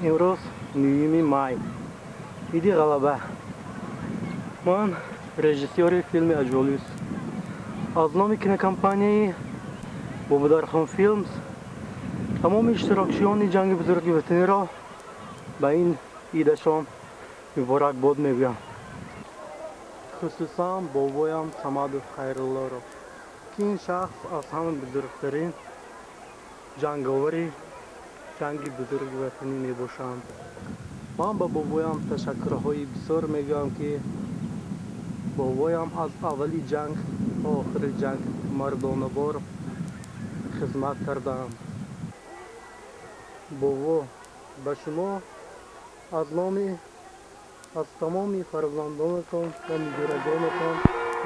امروز 9 مای ایدی غلبه من رژیسور فیلم اجولیوس از نام کینوکمپانی بومدارخان فیلمز تمام اشتراکچیان جنگ بزرگ وطنی را به این ایدشان مبارک باد میگویم. خصوصا بابایم صمد خیرالله را که این شخص از همه بزرگترین جنگاوری جنگ بزرگ وطنی می باشند. من به بابایم تشکرهای بسیار میگویم که بابایم از اولی جنگ تا آخر جنگ مردانه بار خدمت کردند. بابا به شما از نام از تمام فرزندانتان و نیگرگانتان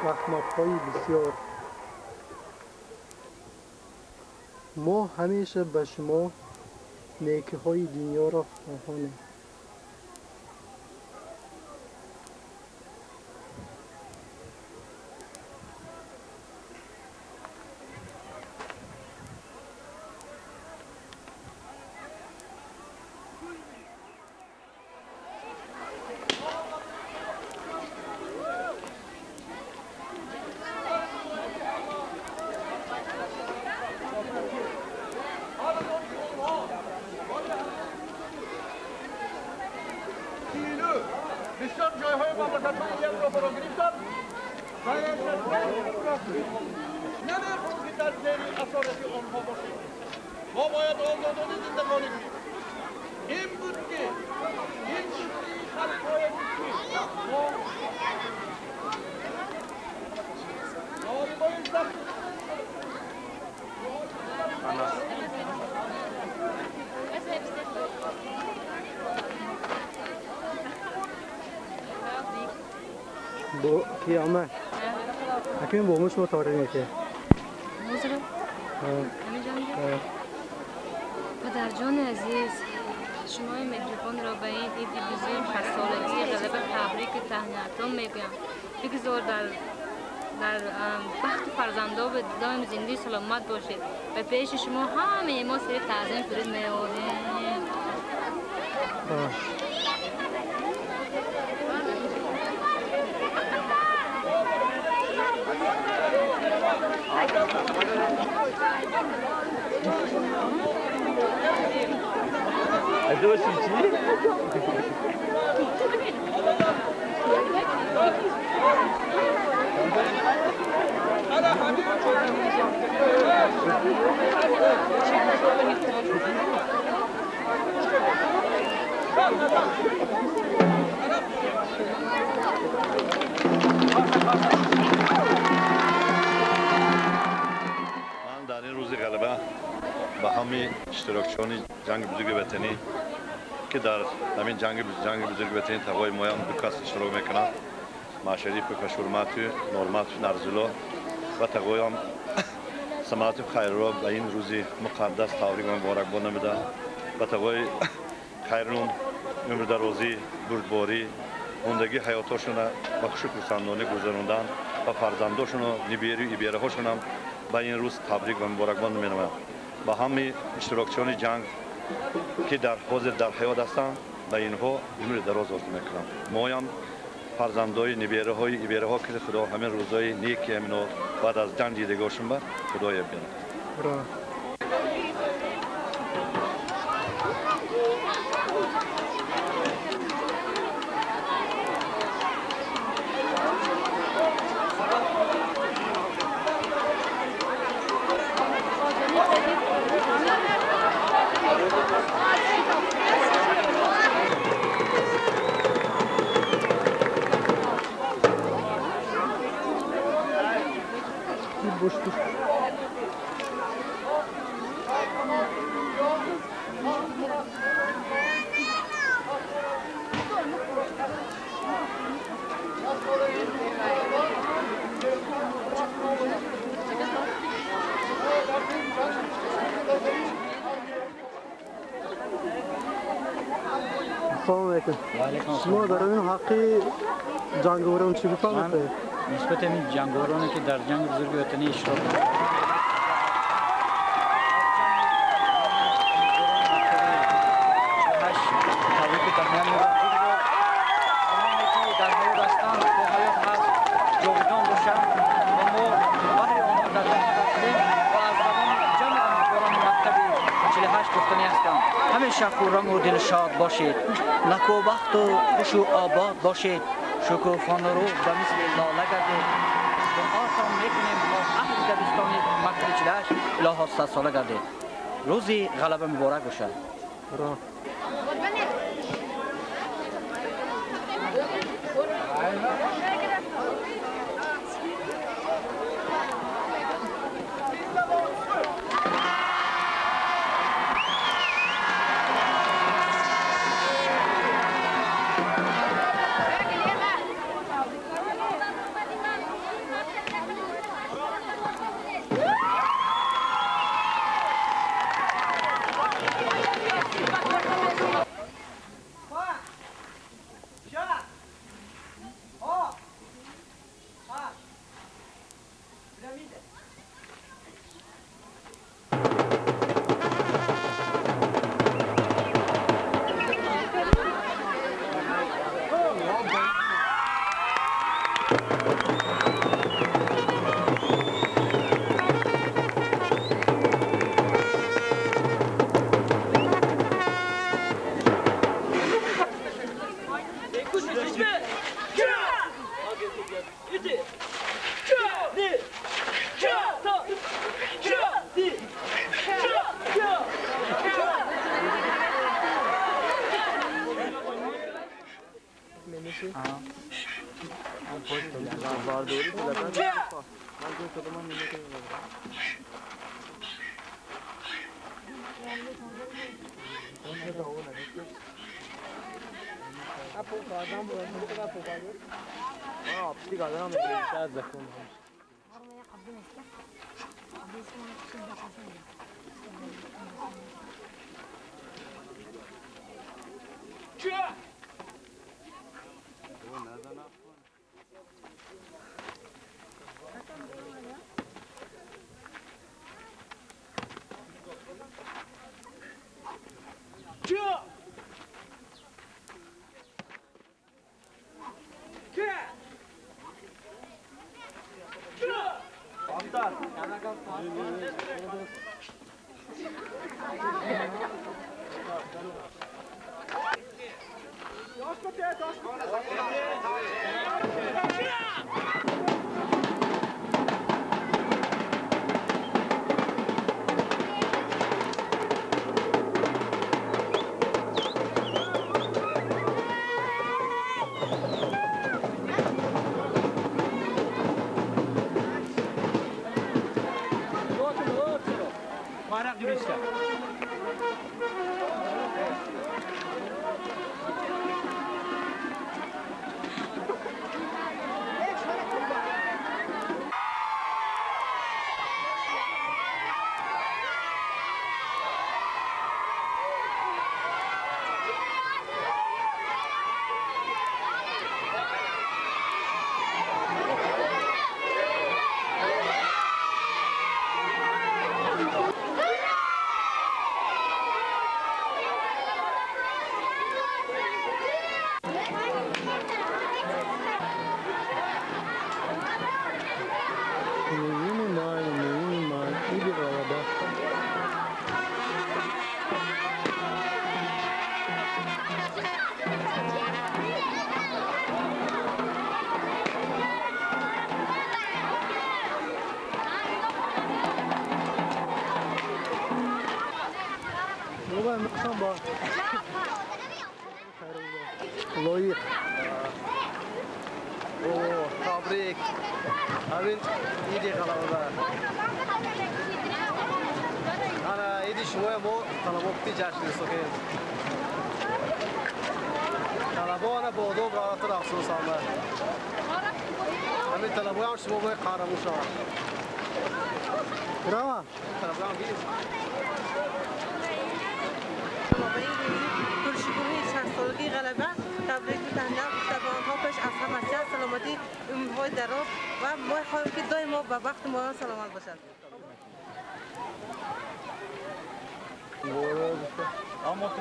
رحمت‌های بسیار. ما همیشه به شما نیکی‌های دنیا را خواهانیم. بسیار جایهای مملکت‌های اروپا را گرفتند و نمی‌خواهیم که در زیر اسارت آنها باشیم. ما باید آزادانه زندگانی کنیم. این بود که این شوری خلق‌های مسلم ما باید با کی آمد؟ اکنون با مش متعارف میشه. موزرم؟ همه پدر جان عزیز، شما این میکروفون را به این عید بزرگ خستگی غلبه تبریک تهنیتتان میگویم. بگذار در بخت فرزندا و دائم زنده سلامت باشید و پیش شما همه ما صرف تعظیم فرود می‌آوریم. Это очень чили. در این روز غلبه به همه اشتراکچیان جنگ بزرگ وطنی که در همین جنگ بزرگ وطنی تقوی مایان دو کس اشتراک میکنند، معشریف کشورماتو نورماتو نرزولا و تقوی هم سماعت خیرالله به این روز مقدس تبریک و مبارکباد نمیده و تقوی خیرون عمر درازی بردباری زندگی حیاتشون با خوش و خرسندانه گذراندن و فرزنداشون و نیبیره هاشون هم به این روز تبریک و مبارکباد می‌نمایم. با همه اشتراکچیان جنگ که در حاضر در حیات هستند به اینها عمر دراز آرزو میکنم. ما هم فرزندای نیبیره ها که خدا همین روزای نیکی همینا بعد از جنگ دیدگاهشون به خدای بیان. سلام علیکم. شما در این حقی جنگاوران چی بفهمید؟ نسبت این جنگاورانی که در جنگ بزرگ وطنی اشتراک همیشه خورم و دل شاد باشید. نکوبخت و خوش و آباد باشید. شکوفان رو به مثل لاله گردید. دعاتان میکنیم تا اهل دبستان مکتب چلش اله 100 ساله گردید. روزی غلبه مبارک باشد. تبریک همین ایدی غلبه انا ایدی شما ما طلباتی جشن سوکه طلبا انا بودو براتر افسوس آمد همین طلبا هم شما باید قهرمان شود برا طلبا هم بیست پرشکوهی چند سالگی غلبه تبریک می‌دهم تبانها پیش از همه سلامتی های دراب و ما خواهیم که دائم ما به وقت ما سلامت باشد.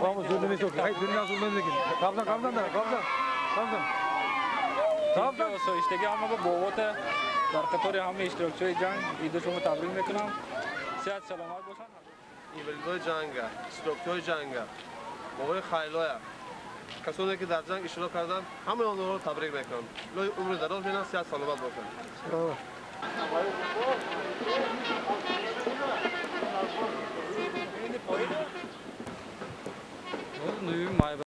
Vamos, zulüm yok. Hayır, dünya zulüm değil. Kaptan da, kaptan. سویشتگی همه با بابات در قطار همه اشتراکچای جنگ ایده شما تبریک میکنم. صحت سلامت باشن. ایولگاه جنگ، اشتراکچای جنگ. موقع خیلویا کسانی که در جنگ اشتراک کردن همه آنها رو تبریک میکنم. لای عمر دراز بینن، صحت سلامت باشن. Nuyum